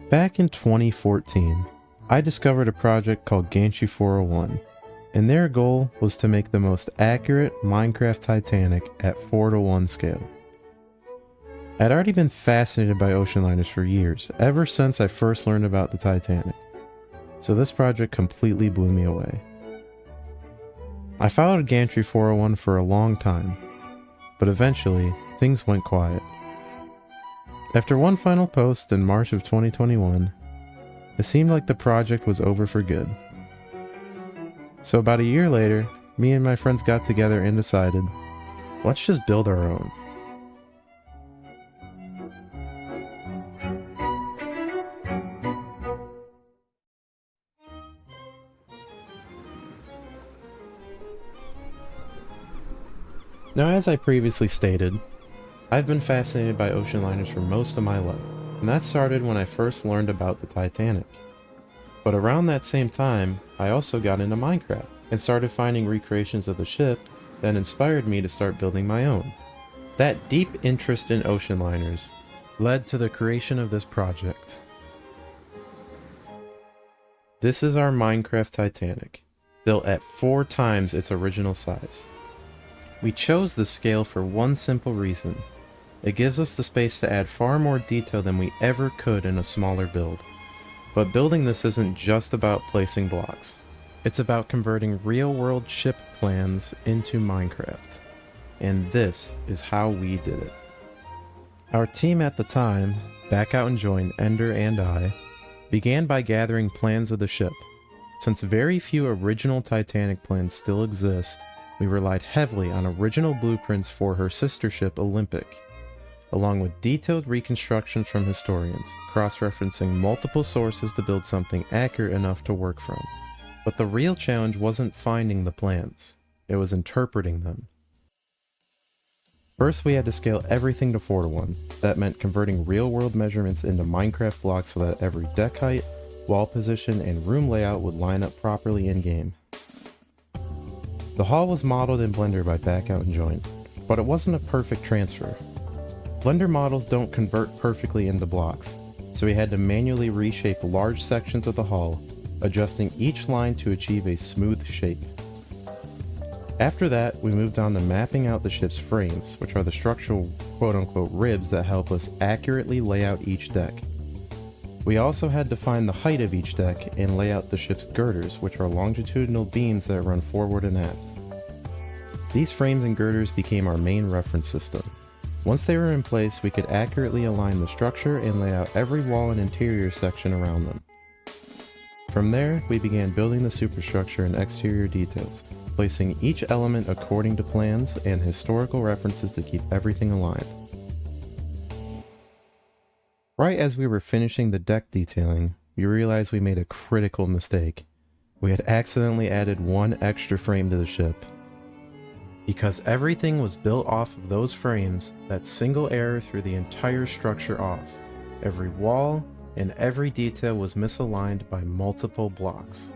Back in 2014, I discovered a project called Gantry 401, and their goal was to make the most accurate Minecraft Titanic at 4:1 scale. I'd already been fascinated by ocean liners for years, ever since I first learned about the Titanic, so this project completely blew me away. I followed Gantry 401 for a long time, but eventually, things went quiet. After one final post in March of 2021, it seemed like the project was over for good. So about a year later, me and my friends got together and decided, let's just build our own. Now, as I previously stated, I've been fascinated by ocean liners for most of my life, and that started when I first learned about the Titanic. But around that same time, I also got into Minecraft and started finding recreations of the ship that inspired me to start building my own. That deep interest in ocean liners led to the creation of this project. This is our Minecraft Titanic, built at 4 times its original size. We chose this scale for one simple reason. It gives us the space to add far more detail than we ever could in a smaller build. But building this isn't just about placing blocks. It's about converting real-world ship plans into Minecraft. And this is how we did it. Our team at the time, Back Out and Join, Ender and I, began by gathering plans of the ship. Since very few original Titanic plans still exist, we relied heavily on original blueprints for her sister ship Olympic, along with detailed reconstructions from historians, cross-referencing multiple sources to build something accurate enough to work from. But the real challenge wasn't finding the plans, it was interpreting them. First, we had to scale everything to 4:1. That meant converting real-world measurements into Minecraft blocks so that every deck height, wall position, and room layout would line up properly in-game. The hull was modeled in Blender by Back Out and Join, but it wasn't a perfect transfer. Blender models don't convert perfectly into blocks, so we had to manually reshape large sections of the hull, adjusting each line to achieve a smooth shape. After that, we moved on to mapping out the ship's frames, which are the structural quote-unquote ribs that help us accurately lay out each deck. We also had to find the height of each deck and lay out the ship's girders, which are longitudinal beams that run forward and aft. These frames and girders became our main reference system. Once they were in place, we could accurately align the structure and lay out every wall and interior section around them. From there, we began building the superstructure and exterior details, placing each element according to plans and historical references to keep everything aligned. Right as we were finishing the deck detailing, we realized we made a critical mistake. We had accidentally added one extra frame to the ship. Because everything was built off of those frames, that single error threw the entire structure off. Every wall and every detail was misaligned by multiple blocks.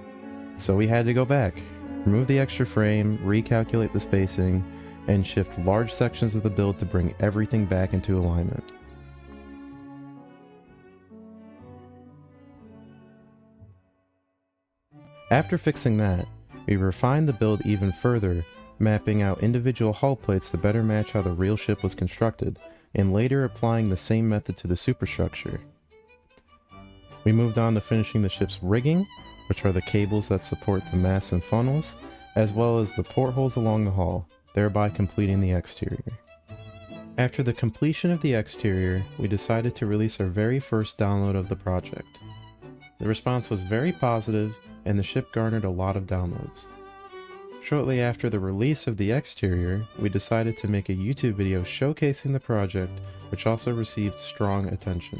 So we had to go back, remove the extra frame, recalculate the spacing, and shift large sections of the build to bring everything back into alignment. After fixing that, we refined the build even further, mapping out individual hull plates to better match how the real ship was constructed, and later applying the same method to the superstructure. We moved on to finishing the ship's rigging, which are the cables that support the masts and funnels, as well as the portholes along the hull, thereby completing the exterior. After the completion of the exterior, we decided to release our very first download of the project. The response was very positive, and the ship garnered a lot of downloads. Shortly after the release of the exterior, we decided to make a YouTube video showcasing the project, which also received strong attention.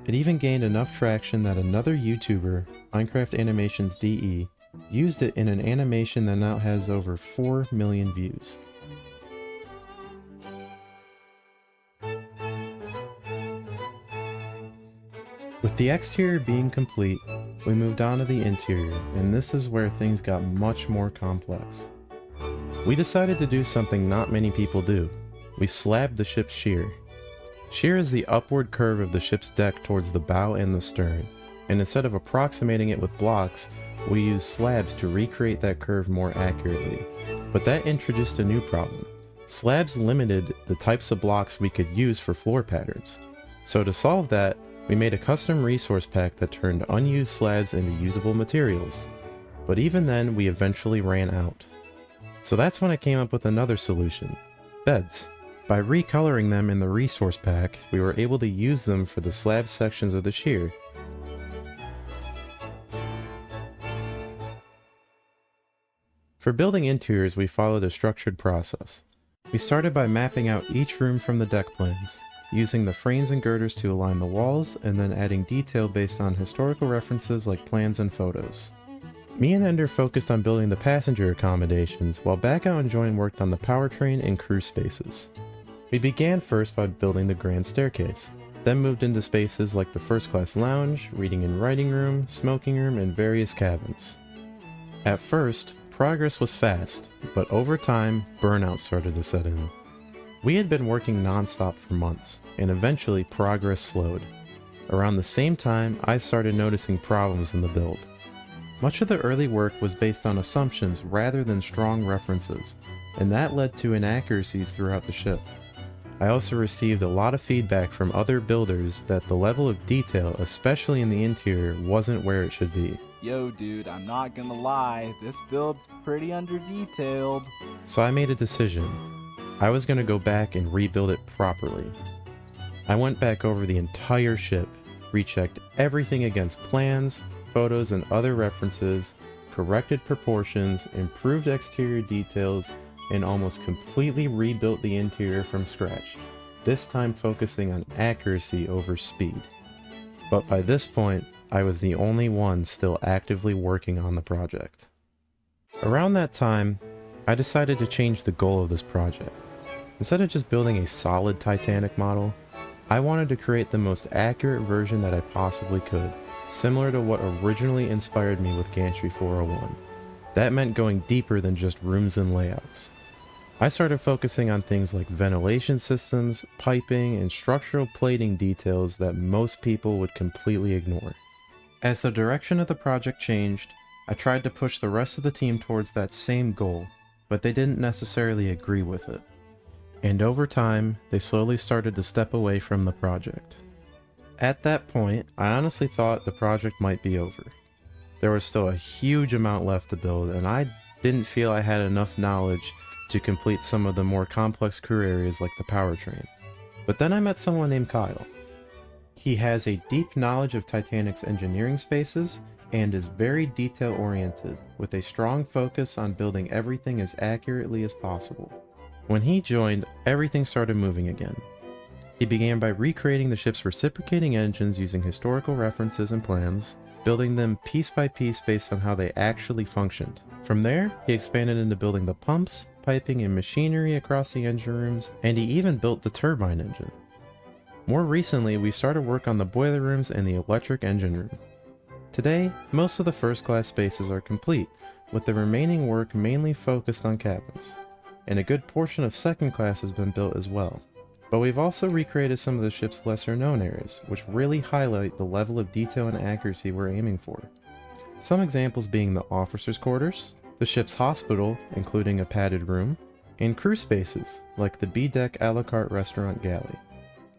It even gained enough traction that another YouTuber, Minecraft Animations DE, used it in an animation that now has over 4 million views. With the exterior being complete, we moved on to the interior, and this is where things got much more complex. We decided to do something not many people do. We slabbed the ship's shear. Shear is the upward curve of the ship's deck towards the bow and the stern, and instead of approximating it with blocks, we use slabs to recreate that curve more accurately. But that introduced a new problem. Slabs limited the types of blocks we could use for floor patterns. So to solve that, we made a custom resource pack that turned unused slabs into usable materials. But even then, we eventually ran out. So that's when I came up with another solution: beds. By recoloring them in the resource pack, we were able to use them for the slab sections of the shear. For building interiors, we followed a structured process. We started by mapping out each room from the deck plans, using the frames and girders to align the walls, and then adding detail based on historical references like plans and photos. Me and Ender focused on building the passenger accommodations, while Backout and Join worked on the powertrain and crew spaces. We began first by building the grand staircase, then moved into spaces like the first class lounge, reading and writing room, smoking room, and various cabins. At first, progress was fast, but over time, burnout started to set in. We had been working non-stop for months, and eventually progress slowed. Around the same time, I started noticing problems in the build. Much of the early work was based on assumptions rather than strong references, and that led to inaccuracies throughout the ship. I also received a lot of feedback from other builders that the level of detail, especially in the interior, wasn't where it should be. Yo dude, I'm not gonna lie, this build's pretty under-detailed. So I made a decision. I was gonna go back and rebuild it properly. I went back over the entire ship, rechecked everything against plans, photos, and other references, corrected proportions, improved exterior details, and almost completely rebuilt the interior from scratch, this time focusing on accuracy over speed. But by this point, I was the only one still actively working on the project. Around that time, I decided to change the goal of this project. Instead of just building a solid Titanic model, I wanted to create the most accurate version that I possibly could, similar to what originally inspired me with Gantry 401. That meant going deeper than just rooms and layouts. I started focusing on things like ventilation systems, piping, and structural plating details that most people would completely ignore. As the direction of the project changed, I tried to push the rest of the team towards that same goal, but they didn't necessarily agree with it. And over time, they slowly started to step away from the project. At that point, I honestly thought the project might be over. There was still a huge amount left to build, and I didn't feel I had enough knowledge to complete some of the more complex crew areas like the powertrain. But then I met someone named Kyle. He has a deep knowledge of Titanic's engineering spaces and is very detail oriented, with a strong focus on building everything as accurately as possible. When he joined, everything started moving again. He began by recreating the ship's reciprocating engines using historical references and plans, building them piece by piece based on how they actually functioned. From there, he expanded into building the pumps, piping, and machinery across the engine rooms, and he even built the turbine engine. More recently, we started work on the boiler rooms and the electric engine room. Today, most of the first class spaces are complete, with the remaining work mainly focused on cabins, and a good portion of second class has been built as well. But we've also recreated some of the ship's lesser known areas, which really highlight the level of detail and accuracy we're aiming for. Some examples being the officers' quarters, the ship's hospital, including a padded room, and crew spaces, like the B-deck a la carte restaurant galley.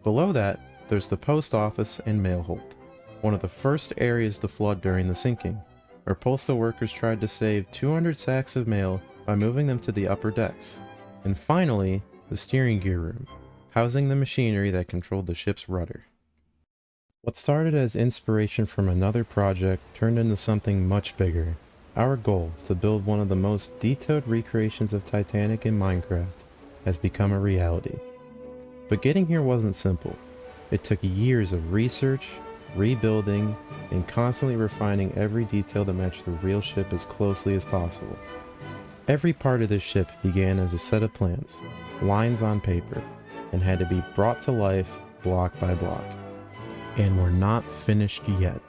Below that, there's the post office and mail hold, one of the first areas to flood during the sinking, where postal workers tried to save 200 sacks of mail by moving them to the upper decks. And finally, the steering gear room, housing the machinery that controlled the ship's rudder. What started as inspiration from another project turned into something much bigger. Our goal to build one of the most detailed recreations of Titanic in Minecraft has become a reality. But getting here wasn't simple. It took years of research, rebuilding, and constantly refining every detail to match the real ship as closely as possible. Every part of this ship began as a set of plans, lines on paper, and had to be brought to life block by block. And we're not finished yet.